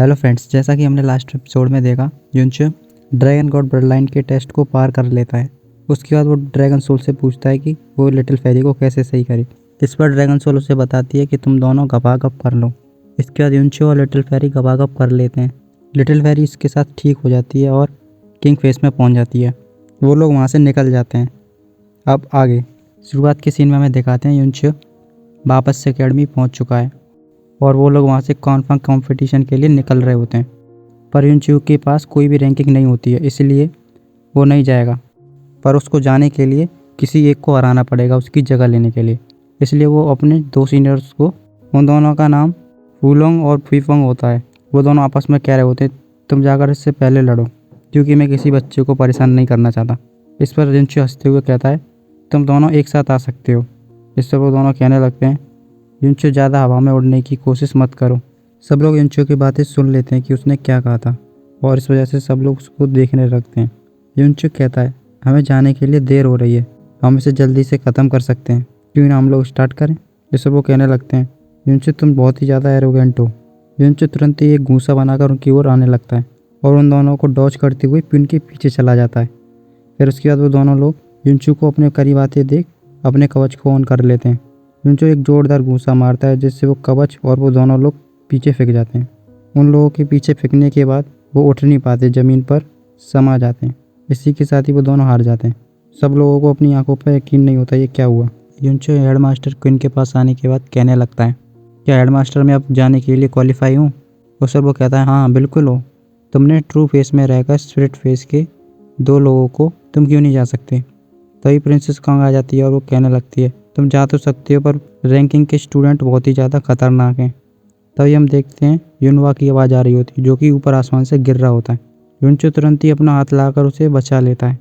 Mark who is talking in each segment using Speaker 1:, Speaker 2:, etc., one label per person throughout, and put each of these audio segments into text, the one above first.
Speaker 1: Hello friends, जैसा कि हमने लास्ट एपिसोड में देखा, युनचो ड्रैगन गॉड ब्लड लाइन के टेस्ट को पार कर लेता है। उसके बाद वो ड्रैगन सोल से पूछता है कि वो लिटिल फेरी को कैसे सही करे। इस पर ड्रैगन सोल उसे बताती है कि तुम दोनों गपागप कर लो। इसके बाद युनचो और लिटिल फेरी गपागप कर लेते हैं। लिटिल फेरी इसके साथ ठीक हो जाती है और किंग फेस में पहुंच जाती है। वो लोग वहाँ से निकल जाते हैं। अब आगे शुरुआत के सीन में हमें दिखाते हैं युनचो वापस से अकेडमी पहुँच चुका है और वो लोग वहाँ से कॉन्फर्म कंपटीशन के लिए निकल रहे होते हैं। पर युनचो के पास कोई भी रैंकिंग नहीं होती है, इसलिए वो नहीं जाएगा। पर उसको जाने के लिए किसी एक को हराना पड़ेगा उसकी जगह लेने के लिए। इसलिए वो अपने दो सीनियर्स को, उन दोनों का नाम फूलोंग और फीफोंग होता है, वो दोनों आपस में कह रहे होते हैं तुम जाकर इससे पहले लड़ो, क्योंकि मैं किसी बच्चे को परेशान नहीं करना चाहता। इस पर युनचो हंसते हुए कहता है तुम दोनों एक साथ आ सकते हो। इस पर वो दोनों कहने लगते हैं युनचो ज़्यादा हवा में उड़ने की कोशिश मत करो। सब लोग युनचो की बातें सुन लेते हैं कि उसने क्या कहा था और इस वजह से सब लोग उसको देखने लगते हैं। युनचो कहता है हमें जाने के लिए देर हो रही है, हम इसे जल्दी से ख़त्म कर सकते हैं, क्यों ना हम लोग स्टार्ट करें। जिससे वो कहने लगते हैं युनचो तुम बहुत ही ज़्यादा एरोगेंट हो। युनचो तुरंत ही एक घूंसा बनाकर उनकी ओर आने लगता है और उन दोनों को डॉज करते हुए पिन के पीछे चला जाता है। फिर उसके बाद वो दोनों लोग युनचो को अपने करीब आते देख अपने कवच को ऑन कर लेते हैं। युनचो एक जोरदार घूंसा मारता है जिससे वो कवच और वो दोनों लोग पीछे फेंक जाते हैं। उन लोगों के पीछे फेंकने के बाद वो उठ नहीं पाते, ज़मीन पर समा जाते हैं। इसी के साथ ही वो दोनों हार जाते हैं। सब लोगों को अपनी आंखों पर यकीन नहीं होता ये क्या हुआ। युनचो हेडमास्टर क्वीन के पास आने के बाद कहने लगता है क्या हेडमास्टर मैं अब जाने के लिए क्वालिफाई हूँ। उस पर वो कहता है हाँ बिल्कुल हो। तुमने ट्रू फेस में रहकर स्पिरिट फेस के दो लोगों को तुम क्यों नहीं जा सकते। तभी प्रिंसेस कांग आ जाती है और वो कहने लगती है तुम जा तो सकते हो पर रैंकिंग के स्टूडेंट बहुत ही ज़्यादा खतरनाक हैं। तभी हम देखते हैं युनवा की आवाज़ आ रही होती है जो कि ऊपर आसमान से गिर रहा होता है। युनचो तुरंत ही अपना हाथ लाकर उसे बचा लेता है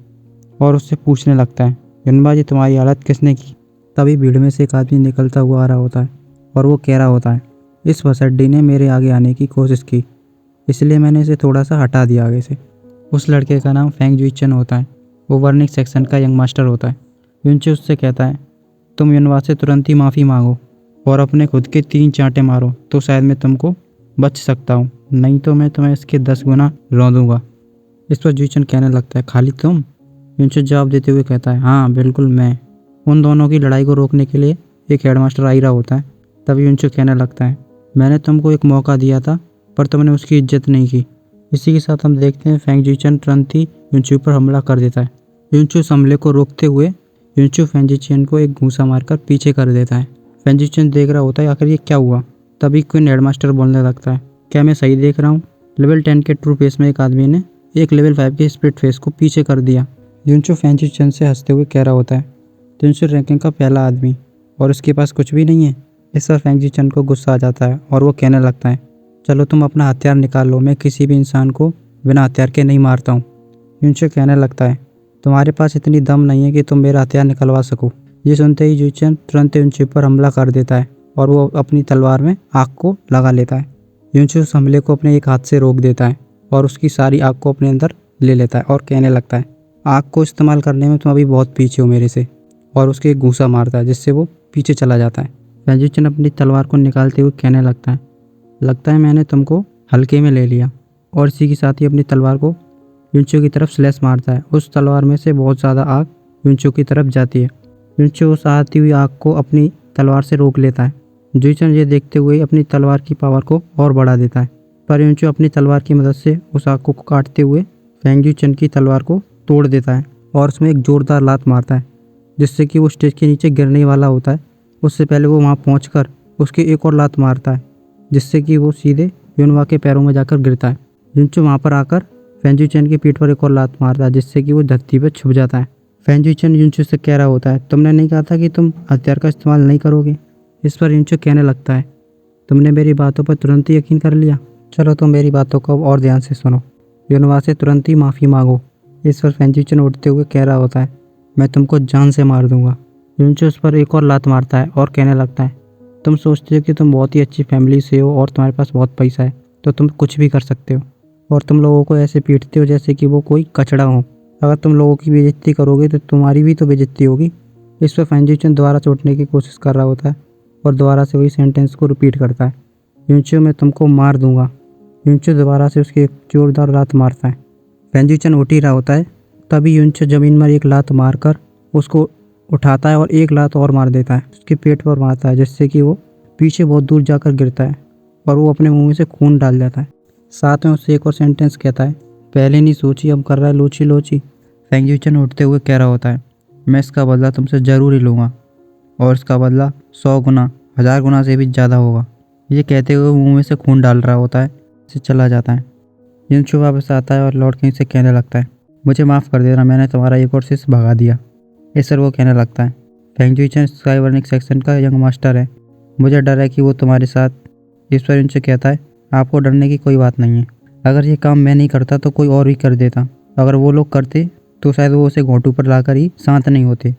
Speaker 1: और उससे पूछने लगता है युनवा जी तुम्हारी हालत किसने की। तभी भीड़ में से एक आदमी निकलता हुआ आ रहा होता है और वो कह रहा होता है इस भसड्डी ने मेरे आगे आने की कोशिश की, इसलिए मैंने इसे थोड़ा सा हटा दिया आगे से। उस लड़के का नाम फेंग जुइचन होता है। वो वर्निक सेक्शन का यंग मास्टर होता है। युनचो उससे कहता है तुम युनवा से तुरंत ही माफ़ी मांगो और अपने खुद के 3 चांटे मारो तो शायद मैं तुमको बच सकता हूँ, नहीं तो मैं तुम्हें इसके 10 गुना रौंदूंगा। इस पर जुइचन कहने लगता है खाली तुम। युनचो जवाब देते हुए कहता है हाँ बिल्कुल मैं। उन दोनों की लड़ाई को रोकने के लिए एक हेडमास्टर आ रहा होता है। तभी युनचो कहने लगता है मैंने तुमको एक मौका दिया था पर तुमने उसकी इज्जत नहीं की। इसी के साथ हम देखते हैं फेंग जुइचन तुरंत ही युनचो पर हमला कर देता है। युनचो इस हमले को रोकते हुए युनचो फेंग जुइचन को एक घूंसा मारकर पीछे कर देता है। फेंग जुइचन देख रहा होता है आखिर ये क्या हुआ। तभी क्वीन हेडमास्टर बोलने लगता है क्या मैं सही देख रहा हूँ। लेवल 10 के ट्रू फेस में एक आदमी ने एक लेवल 5 के स्प्लिट फेस को पीछे कर दिया। युनचो फेंग जुइचन से हंसते हुए कह रहा होता है युनचो रैंकिंग का पहला आदमी और उसके पास कुछ भी नहीं है। इस पर फेंग जुइचन को गुस्सा आ जाता है और वो कहने लगता है चलो तुम अपना हथियार निकाल लो, मैं किसी भी इंसान को बिना हथियार के नहीं मारता हूँ। युनचो कहने लगता है तुम्हारे पास इतनी दम नहीं है कि तुम मेरा हथियार निकलवा सको। ये सुनते ही जुइचन तुरंत युनचो पर हमला कर देता है और वो अपनी तलवार में आग को लगा लेता है। युनचो उस हमले को अपने एक हाथ से रोक देता है और उसकी सारी आग को अपने अंदर ले लेता है और कहने लगता है आग को इस्तेमाल करने में तुम अभी बहुत पीछे हो मेरे से, और उसके एक घूंसा मारता है जिससे वो पीछे चला जाता है। जुइचन अपनी तलवार को निकालते हुए कहने लगता है मैंने तुमको हल्के में ले लिया, और इसी के साथ ही अपनी तलवार को युनचो की तरफ स्लैश मारता है। उस तलवार में से बहुत ज़्यादा आग युनचो की तरफ जाती है। युनचो उस आती हुई आग को अपनी तलवार से रोक लेता है। जुइचन ये देखते हुए अपनी तलवार की पावर को और बढ़ा देता है, पर युनचो अपनी तलवार की मदद से उस आग को काटते हुए फेंग जुइचन की तलवार को तोड़ देता है और उसमें एक ज़ोरदार लात मारता है जिससे कि वो स्टेज के नीचे गिरने वाला होता है। उससे पहले वो वहाँ पहुँच उसकी एक और लात मारता है जिससे कि वो सीधे युनवा के पैरों में जाकर गिरता है। युनचो वहाँ पर आकर फेंग जुइचन के पीठ पर एक और लात मारता है जिससे कि वो धरती पर छुप जाता है। फेंग जुइचन युनचो से कह रहा होता है तुमने नहीं कहा था कि तुम हथियार का इस्तेमाल नहीं करोगे। इस पर युनचो कहने लगता है तुमने मेरी बातों पर तुरंत ही यकीन कर लिया, चलो तुम मेरी बातों को और ध्यान से सुनो, युनवा से तुरंत ही माफ़ी मांगो। इस पर फेंग जुइचन उठते हुए कह रहा होता है मैं तुमको जान से मार दूंगा। युनचो उस पर एक और लात मारता है और कहने लगता है तुम सोचते हो कि तुम बहुत ही अच्छी फैमिली से हो और तुम्हारे पास बहुत पैसा है तो तुम कुछ भी कर सकते हो, और तुम लोगों को ऐसे पीटते हो जैसे कि वो कोई कचड़ा हो। अगर तुम लोगों की बेइज्जती करोगे तो तुम्हारी भी तो बेइज्जती होगी। इस पर फेंग जुइचन दोबारा चोटने की कोशिश कर रहा होता है और दोबारा से वही सेंटेंस को रिपीट करता है युनचो मैं तुमको मार दूंगा। युनचो दोबारा से उसकी एक जोरदार लात मारता है। फेंगजीचन उठ ही रहा होता है, तभी युनचो ज़मीन पर एक लात मारकर उसको उठाता है और एक लात और मार देता है, उसके पेट पर मारता है, जिससे कि वो पीछे बहुत दूर जाकर गिरता है और वो अपने मुंह में से खून डाल देता है। साथ में उससे एक और सेंटेंस कहता है, पहले नहीं सोची अब कर रहा है लोची लोची। फेंगजीचन उठते हुए कह रहा होता है, मैं इसका बदला तुमसे ज़रूर ही लूँगा और इसका बदला 100 गुना 1000 गुना से भी ज़्यादा होगा। ये कहते हुए मुंह में से खून डाल रहा होता है, से चला जाता है। युनचो वापस आता है और लॉर्ड किंग से कहने लगता है, मुझे माफ़ कर देना, मैंने तुम्हारा एक और शिष्य भगा दिया। इस पर वो कहने लगता है, फेंगजीचन स्काईवर्निक सेक्शन का यंग मास्टर है, मुझे डर है कि वो तुम्हारे साथ। इस पर युनचो कहता है, आपको डरने की कोई बात नहीं है, अगर ये काम मैं नहीं करता तो कोई और भी कर देता, अगर वो लोग करते तो शायद वो उसे घोंटू पर लाकर ही शांत नहीं होते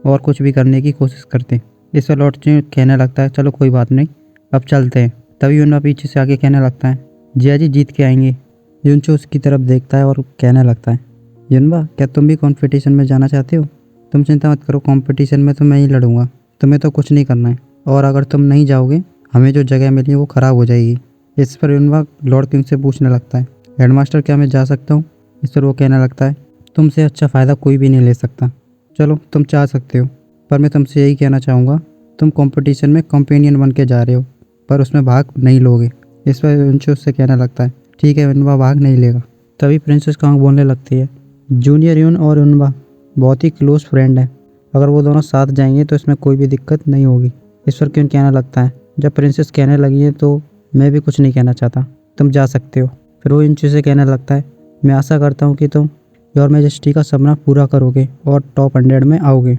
Speaker 1: और कुछ भी करने की कोशिश करते। इस पर लॉर्ड किंग कहने लगता है, चलो कोई बात नहीं, अब चलते हैं। तभी युनवा पीछे से आके कहने लगता है, जिया जी जीत के आएंगे। युनचो उसकी तरफ देखता है और कहने लगता है, युनवा क्या तुम भी कंपटीशन में जाना चाहते हो? तुम चिंता मत करो, कंपटीशन में तो मैं ही लड़ूंगा, तुम्हें तो कुछ नहीं करना है, और अगर तुम नहीं जाओगे हमें जो जगह मिली है वो ख़राब हो जाएगी। इस पर युनवा लॉर्ड किंग से पूछने लगता है, हेडमास्टर क्या मैं जा सकता हूँ? इस पर वो कहने लगता है, तुमसे अच्छा फ़ायदा कोई भी नहीं ले सकता, चलो तुम चाह सकते हो, पर मैं तुमसे यही कहना चाहूँगा, तुम कंपटीशन में कंपेनियन बन के जा रहे हो पर उसमें भाग नहीं लोगे। इस पर युनचो उससे कहने लगता है, ठीक है युनवा भाग नहीं लेगा। तभी प्रिंसेस कांग बोलने लगती है, जूनियर युन और युनवा बहुत ही क्लोज फ्रेंड हैं, अगर वो दोनों साथ जाएंगे तो इसमें कोई भी दिक्कत नहीं होगी। इस पर क्यों कहने लगता है, जब प्रिंसेस कहने लगी है तो मैं भी कुछ नहीं कहना चाहता, तुम जा सकते हो। फिर वो युनचो से कहने लगता है, मैं आशा करता हूँ कि तुम योर मैजेस्टी का सपना पूरा करोगे और टॉप 100 में आओगे।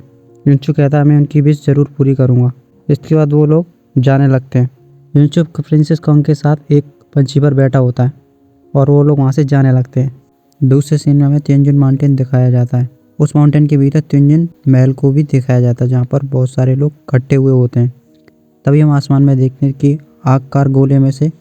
Speaker 1: युनचो कहता है, मैं उनकी विश ज़रूर पूरी करूँगा। इसके बाद वो लोग जाने लगते हैं। युनचो प्रिंसेस कांग के साथ एक पंछी पर बैठा होता है और वो लोग वहाँ से जाने लगते हैं। दूसरे सीन में हमें तिनजुन माउंटेन दिखाया जाता है। उस माउंटेन के भीतर तिनजुन महल को भी दिखाया जाता है, जहाँ पर बहुत सारे लोग इकट्ठे हुए होते हैं। तभी हम आसमान में देखते हैं कि आगकार गोले में से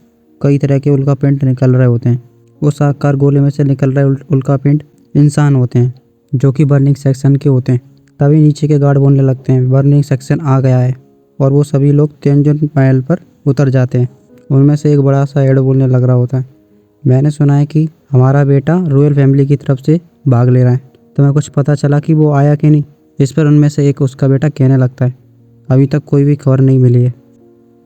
Speaker 1: कई तरह के उल्कापिंड निकल रहे होते हैं। उस आगकार गोले में से निकल रहे उल्कापिंड इंसान होते हैं, जो कि बर्निंग सेक्शन के होते हैं। तभी नीचे के गार्ड बोलने लगते हैं, बर्निंग सेक्शन आ गया है, और वो सभी लोग तिनजुन महल पर उतर जाते हैं। उनमें से एक बड़ा सा हेड बोलने लग रहा होता है, मैंने सुना है कि हमारा बेटा रॉयल फैमिली की तरफ से भाग ले रहा है, तुम्हें कुछ पता चला कि वो आया कि नहीं? इस पर उनमें से एक उसका बेटा कहने लगता है, अभी तक कोई भी खबर नहीं मिली है।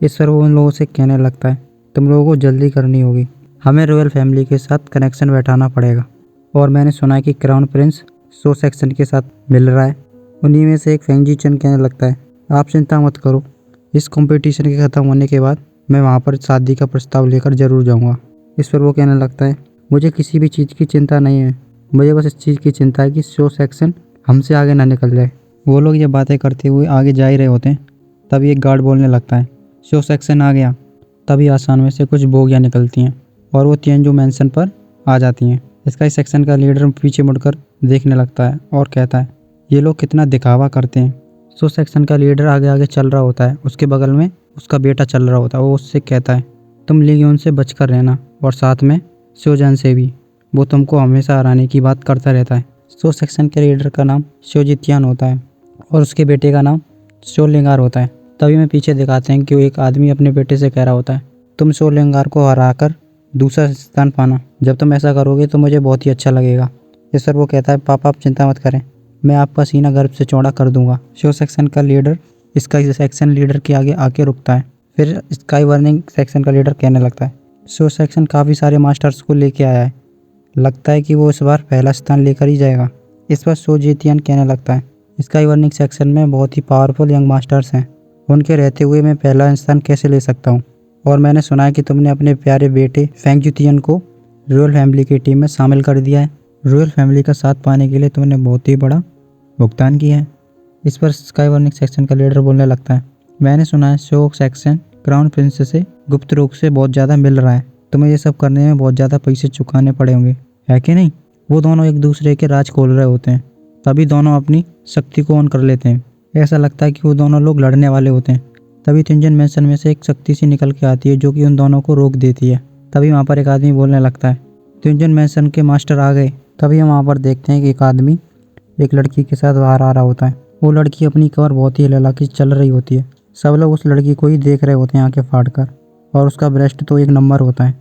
Speaker 1: इस पर वो उन लोगों से कहने लगता है, तुम लोगों को जल्दी करनी होगी, हमें रॉयल फैमिली के साथ कनेक्शन बैठाना पड़ेगा, और मैंने सुना है कि क्राउन प्रिंस शो सेक्शन के साथ मिल रहा है। उन्हीं में से एक फेंगजीचन कहने लगता है, आप चिंता मत करो, इस कंपटीशन के ख़त्म होने के बाद मैं वहाँ पर शादी का प्रस्ताव लेकर ज़रूर जाऊँगा। इस पर वो कहने लगता है, मुझे किसी भी चीज़ की चिंता नहीं है, मुझे बस इस चीज़ की चिंता है कि शो सेक्शन हमसे आगे ना निकल जाए। वो लोग ये बातें करते हुए आगे जा ही रहे होते हैं, तभी एक गार्ड बोलने लगता है, शो सेक्शन आ गया। तभी आसमान में से कुछ बोगियाँ निकलती हैं और वो तिनजुन मैंशन पर आ जाती हैं। स्काई सेक्शन का लीडर पीछे मुड़कर देखने लगता है और कहता है, ये लोग कितना दिखावा करते हैं। शो सेक्शन का लीडर आगे आगे चल रहा होता है, उसके बगल में उसका बेटा चल रहा होता है। वो उससे कहता है, तुम लीगियन से बचकर रहना, और साथ में शोजन से भी, वो तुमको हमेशा हराने की बात करता रहता है। शो सेक्शन के लीडर का नाम शोजितियान होता है और उसके बेटे का नाम शोलिंगार होता है। तभी में पीछे दिखाते हैं कि वो एक आदमी अपने बेटे से कह रहा होता है, तुम शोलिंगार को हराकर दूसरा स्थान पाना, जब तुम ऐसा करोगे तो मुझे बहुत ही अच्छा लगेगा। इस पर वो कहता है, पापा आप चिंता मत करें, मैं आपका सीना गर्व से चौड़ा कर दूंगा। शो सेक्शन का लीडर स्काई सेक्शन लीडर के आगे आके रुकता है। फिर स्काई बर्निंग सेक्शन का लीडर कहने लगता है, शो सेक्शन काफ़ी सारे मास्टर्स को लेके आया है, लगता है कि वो इस बार पहला स्थान लेकर ही जाएगा। इस पर शोजितियान कहने लगता है, स्काई बर्निंग सेक्शन में बहुत ही पावरफुल यंग मास्टर्स हैं, उनके रहते हुए मैं पहला स्थान कैसे ले सकता हूँ? और मैंने सुना है कि तुमने अपने प्यारे बेटे फेंगजीतियन को रॉयल फैमिली की टीम में शामिल कर दिया है। रॉयल फैमिली का साथ पाने के लिए तुमने बहुत ही बड़ा भुगतान किया है। इस पर स्काई बर्निंग सेक्शन का लीडर बोलने लगता है, मैंने सुना है शो सेक्शन क्राउन प्रिंस से गुप्त रूप से बहुत ज़्यादा मिल रहा है, तुम्हें ये सब करने में बहुत ज़्यादा पैसे चुकाने पड़े होंगे, है कि नहीं? वो दोनों एक दूसरे के राज खोल रहे होते हैं, तभी दोनों अपनी शक्ति को ऑन कर लेते हैं। ऐसा लगता है कि वो दोनों लोग लड़ने वाले होते हैं। तभी तिनजुन मैंशन में से एक शक्ति सी निकल के आती है, जो कि उन दोनों को रोक देती है। तभी वहाँ पर एक आदमी बोलने लगता है, तिनजुन मैंशन के मास्टर आ गए। तभी हम वहाँ पर देखते हैं कि एक आदमी एक लड़की के साथ बाहर आ रहा होता है। वो लड़की अपनी कमर बहुत ही ललाकी चल रही होती है। सब लोग उस लड़की को ही देख रहे होते हैं आंखें फाड़ कर, और उसका ब्रेस्ट तो एक नंबर होता है।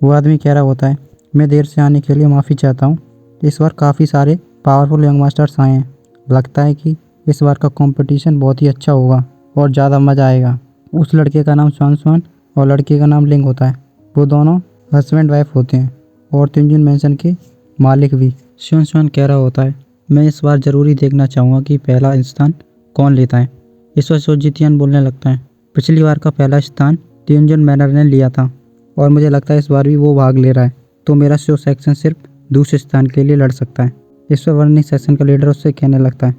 Speaker 1: वो आदमी कह रहा होता है, मैं देर से आने के लिए माफ़ी चाहता हूँ। इस बार काफ़ी सारे पावरफुल यंग मास्टर्स आए हैं। लगता है कि इस बार का कंपटीशन बहुत ही अच्छा होगा और ज़्यादा मज़ा आएगा। उस लड़के का नाम स्वान स्वान और लड़के का नाम लिंग होता है। वो दोनों हस्बैंड वाइफ होते हैं और तिनजुन मैंशन के मालिक भी। स्वान स्वान कह रहा होता है, मैं इस बार ज़रूरी देखना चाहूँगा कि पहला स्थान कौन लेता है। इस बार सोजितियन बोलने लगता है, पिछली बार का पहला स्थान तिनजुन मैनर ने लिया था और मुझे लगता है इस बार भी वो भाग ले रहा है, तो मेरा शो सेक्शन सिर्फ दूसरे स्थान के लिए लड़ सकता है। इस पर वर्निंग सेक्शन का लीडर उससे कहने लगता है,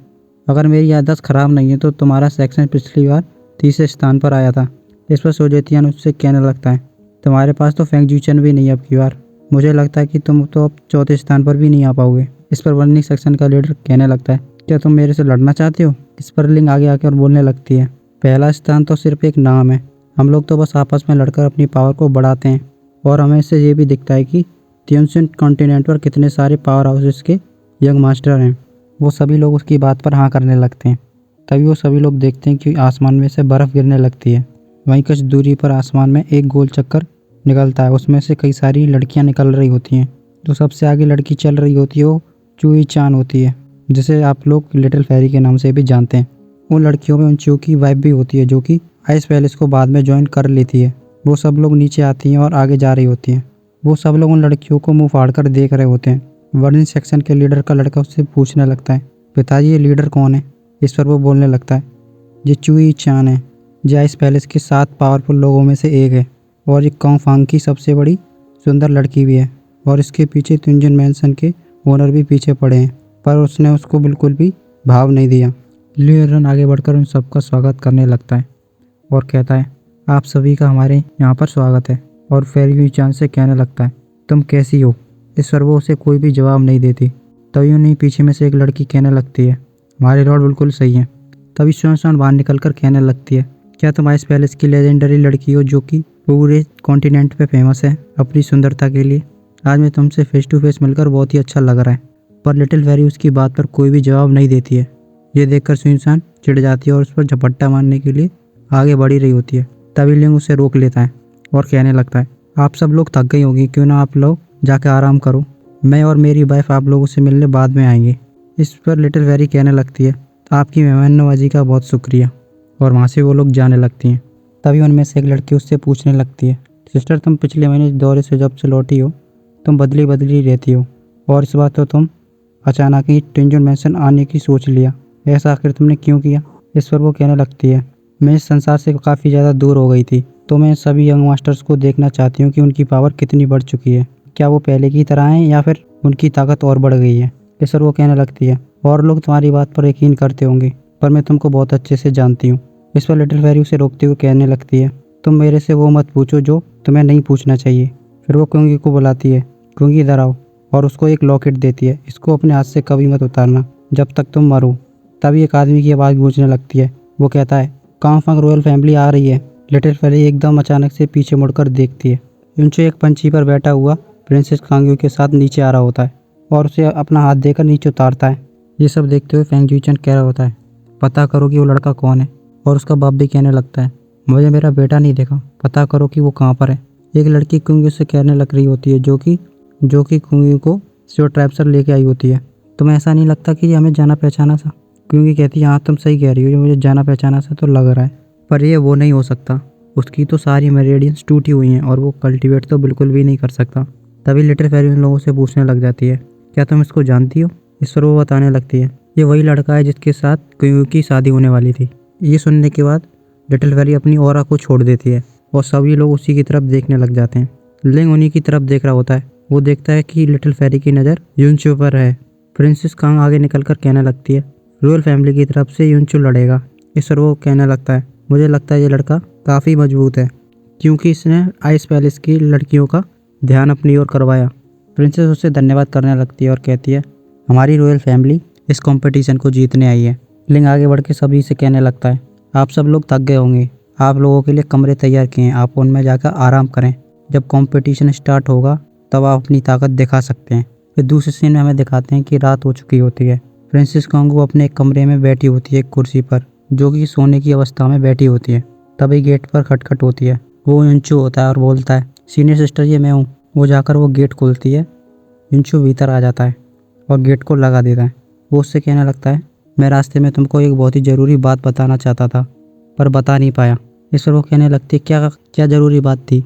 Speaker 1: अगर मेरी याददाश्त खराब नहीं है तो तुम्हारा सेक्शन पिछली बार तीसरे स्थान पर आया था। इस पर सोजेतियन उससे कहने लगता है, तुम्हारे पास तो फेंग जूचन भी नहीं अब की बार। मुझे लगता है कि तुम तो अब चौथे स्थान पर भी नहीं आ पाओगे। इस पर वर्निंग सेक्शन का लीडर कहने लगता है, क्या तुम मेरे से लड़ना चाहते हो। इस पर लिंग आगे आकर बोलने लगती है, पहला स्थान तो सिर्फ एक नाम है, हम लोग तो बस आपस में लड़कर अपनी पावर को बढ़ाते हैं और हमें इससे ये भी दिखता है कि त्योंसन कॉन्टिनेंट पर कितने सारे पावर हाउसेस के यंग मास्टर हैं। वो सभी लोग उसकी बात पर हाँ करने लगते हैं। तभी वो सभी लोग देखते हैं कि आसमान में से बर्फ़ गिरने लगती है। वहीं कुछ दूरी पर आसमान में एक गोल चक्कर निकलता है, उसमें से कई सारी लड़कियां निकल रही होती हैं। जो सबसे आगे लड़की चल रही होती है वो चूई चान होती है, जिसे आप लोग लिटिल फेरी के नाम से भी जानते हैं। उन लड़कियों में उन चू की वाइफ भी होती है, जो कि आइस पैलेस को बाद में ज्वाइन कर लेती है। वो सब लोग नीचे आती हैं और आगे जा रही होती हैं। वो सब लोग उन लड़कियों को मुंह फाड़ कर देख रहे होते हैं। वर्निंग सेक्शन के लीडर का लड़का उससे पूछने लगता है, पिताजी ये लीडर कौन है। इस पर वो बोलने लगता है, ये चुई चान है, जो आइस पैलेस के 7 पावरफुल लोगों में से एक है और ये कॉन्गफांग की सबसे बड़ी सुंदर लड़की भी है और इसके पीछे तिनजुन मैंशन के ओनर भी पीछे पड़े हैं, पर उसने उसको बिल्कुल भी भाव नहीं दिया। लियरन आगे बढ़कर उन सबका स्वागत करने लगता है और कहता है, आप सभी का हमारे यहाँ पर स्वागत है। और फेरी चांद से कहने लगता है, तुम कैसी हो। इस पर वो उसे कोई भी जवाब नहीं देती। तभी उन्हीं पीछे में से एक लड़की कहने लगती है, हमारे लॉर्ड बिल्कुल सही है। तभी स्वान बाहर निकल कर कहने लगती है, क्या तुम आइस पैलेस की लेजेंडरी लड़की हो जो कि पूरे कॉन्टिनेंट पे फेमस है अपनी सुंदरता के लिए। आज मैं तुमसे फेस टू फेस मिलकर बहुत ही अच्छा लग रहा है। पर लिटिल फेरी उसकी बात पर कोई भी जवाब नहीं देती है। ये देखकर सुनसान चिढ़ जाती है और उस पर झपट्टा मारने के लिए आगे बढ़ ही रही होती है। तभी लिंग उसे रोक लेता है और कहने लगता है, आप सब लोग थक गई होगी, क्यों ना आप लोग जाकर आराम करो, मैं और मेरी वाइफ आप लोगों से मिलने बाद में आएंगे। इस पर लिटिल फेरी कहने लगती है, आपकी मेहमान नवाजी का बहुत शुक्रिया। और वहाँ से वो लोग जाने लगती हैं। तभी उनमें से एक लड़की उससे पूछने लगती है, सिस्टर तुम पिछले महीने दौरे से जब से लौटी हो तुम बदली बदली रहती हो और इस बार तो तुम अचानक ही तिनजुन मैंशन आने की सोच लिया, ऐसा आखिर तुमने क्यों किया। इस पर वो कहने लगती है, मैं इस संसार से काफ़ी ज़्यादा दूर हो गई थी, तो मैं सभी यंग मास्टर्स को देखना चाहती हूँ कि उनकी पावर कितनी बढ़ चुकी है, क्या वो पहले की तरह हैं या फिर उनकी ताकत और बढ़ गई है। इस पर वो कहने लगती है, और लोग तुम्हारी बात पर यकीन करते होंगे पर मैं तुमको बहुत अच्छे से जानती हूँ। इस पर लिटिल फेरी उसे रोकते हुए कहने लगती है, तुम मेरे से वो मत पूछो जो तुम्हें नहीं पूछना चाहिए। फिर वो कुंगी को बुलाती है, कुंगी इधर आओ, और उसको एक लॉकेट देती है, इसको अपने हाथ से कभी मत उतारना जब तक तुम मरो। तभी एक आदमी की आवाज़ गूंजने लगती है। वो कहता है, कॉन्गफांग रॉयल फैमिली आ रही है। लिटिल फेरी एकदम अचानक से पीछे मुड़कर देखती है। यूनचो एक पंछी पर बैठा हुआ प्रिंसेस कांग्यू के साथ नीचे आ रहा होता है और उसे अपना हाथ देकर नीचे उतारता है। ये सब देखते हुए फेंग जूचन कह रहा होता है, पता करो कि वो लड़का कौन है। और उसका बाप भी कहने लगता है, मुझे मेरा बेटा नहीं देखा, पता करो कि वो कहाँ पर है। एक लड़की कुंगी से कहने लग रही होती है जो कि कुंगी को श्योर ट्रैप्सर लेके आई होती है। तुम्हें ऐसा नहीं लगता कि ये हमें जाना पहचाना सा। कुंगी कहती है, हाँ तुम सही कह रही हो, ये मुझे जाना पहचाना सा तो लग रहा है, पर ये वो नहीं हो सकता। उसकी तो सारी मेरेडियंस टूटी हुई हैं और वो कल्टिवेट तो बिल्कुल भी नहीं कर सकता। तभी लिटिल फेरी उन लोगों से पूछने लग जाती है, क्या तुम इसको जानती हो। इस पर वो बताने लगती है, ये वही लड़का है जिसके साथ कुंगी की शादी होने वाली थी। ये सुनने के बाद लिटिल फेरी अपनी ऑरा को छोड़ देती है और सभी लोग उसी की तरफ देखने लग जाते हैं। लिंग उन्हीं की तरफ देख रहा होता है। वो देखता है कि लिटिल फेरी की नज़र यूनचो पर है। प्रिंसेस कांग आगे निकलकर कहने लगती है, रॉयल फैमिली की तरफ से यूनचो लड़ेगा। इस पर वो कहने लगता है, मुझे लगता है ये लड़का काफ़ी मजबूत है क्योंकि इसने आइस पैलेस की लड़कियों का ध्यान अपनी ओर करवाया। प्रिंसेस उससे धन्यवाद करने लगती है और कहती है, हमारी रॉयल फैमिली इस कंपटीशन को जीतने आई है। लिंग आगे बढ़ के सभी से कहने लगता है, आप सब लोग थक गए होंगे, आप लोगों के लिए कमरे तैयार किए हैं, आप उनमें जाकर आराम करें। जब कंपटीशन स्टार्ट होगा तब आप अपनी ताकत दिखा सकते हैं। फिर दूसरे सीन में हमें दिखाते हैं कि रात हो चुकी होती है। प्रिंसेस कांगू अपने एक कमरे में बैठी होती है एक कुर्सी पर, जो कि सोने की अवस्था में बैठी होती है। तभी गेट पर खटखट होती है। वो यूनचो होता है और बोलता है, सीनियर सिस्टर ये मैं हूँ। वो जाकर वो गेट खोलती है। युनचू भीतर आ जाता है और गेट को लगा देता है। वो उससे कहने लगता है, मैं रास्ते में तुमको एक बहुत ही ज़रूरी बात बताना चाहता था पर बता नहीं पाया। इस पर वो कहने लगती है, क्या क्या ज़रूरी बात थी।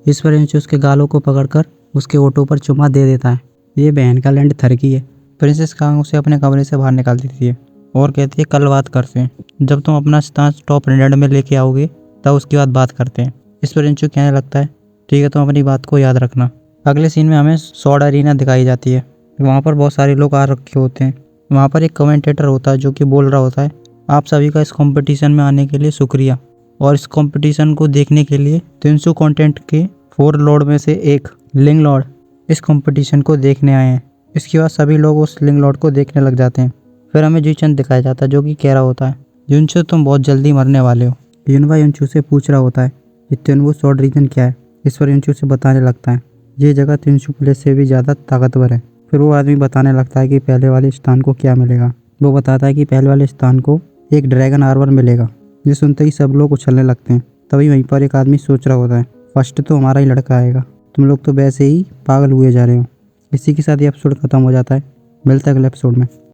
Speaker 1: इस पर युनचू उसके गालों को पकड़कर उसके ओठों पर चुमा दे देता है। ये बहन का लैंड थरकी है। प्रिंसेस कांग उसे अपने कमरे से बाहर निकाल देती है और कहती है, कल बात करते हैं। जब तुम अपना स्थान टॉप 100 में लेके आओगे तब उसके बाद बात करते हैं। इस पर युनचू कहने लगता है, ठीक है, तुम अपनी बात को याद रखना। अगले सीन में हमें स्वॉर्ड अरीना दिखाई जाती है। वहाँ पर बहुत सारे लोग आ रखे होते हैं। वहाँ पर एक कमेंटेटर होता है जो कि बोल रहा होता है, आप सभी का इस कंपटीशन में आने के लिए शुक्रिया और इस कंपटीशन को देखने के लिए 300 कंटेंट के 4 लॉर्ड में से एक लिंग लॉर्ड इस कंपटीशन को देखने आए हैं। इसके बाद सभी लोग उस लिंग लॉर्ड को देखने लग जाते हैं। फिर हमें जुनचन दिखाया जाता है जो कि कह रहा होता है, युनचू तुम बहुत जल्दी मरने वाले हो। युनवा युनचू से पूछ रहा होता है कि तिनवु स्वॉर्ड रीजन क्या है। इस पर युनचू से बताने लगता है, ये जगह 300 प्लेस से भी ज़्यादा ताकतवर है। फिर वो आदमी बताने लगता है कि पहले वाले स्थान को क्या मिलेगा। वो बताता है कि पहले वाले स्थान को एक ड्रैगन आर्मर मिलेगा। ये सुनते ही सब लोग उछलने लगते हैं। तभी वहीं पर एक आदमी सोच रहा होता है, फर्स्ट तो हमारा ही लड़का आएगा, तुम लोग तो वैसे ही पागल हुए जा रहे हो। इसी के साथ ये एपिसोड खत्म हो जाता है। मिलता है अगले एपिसोड में।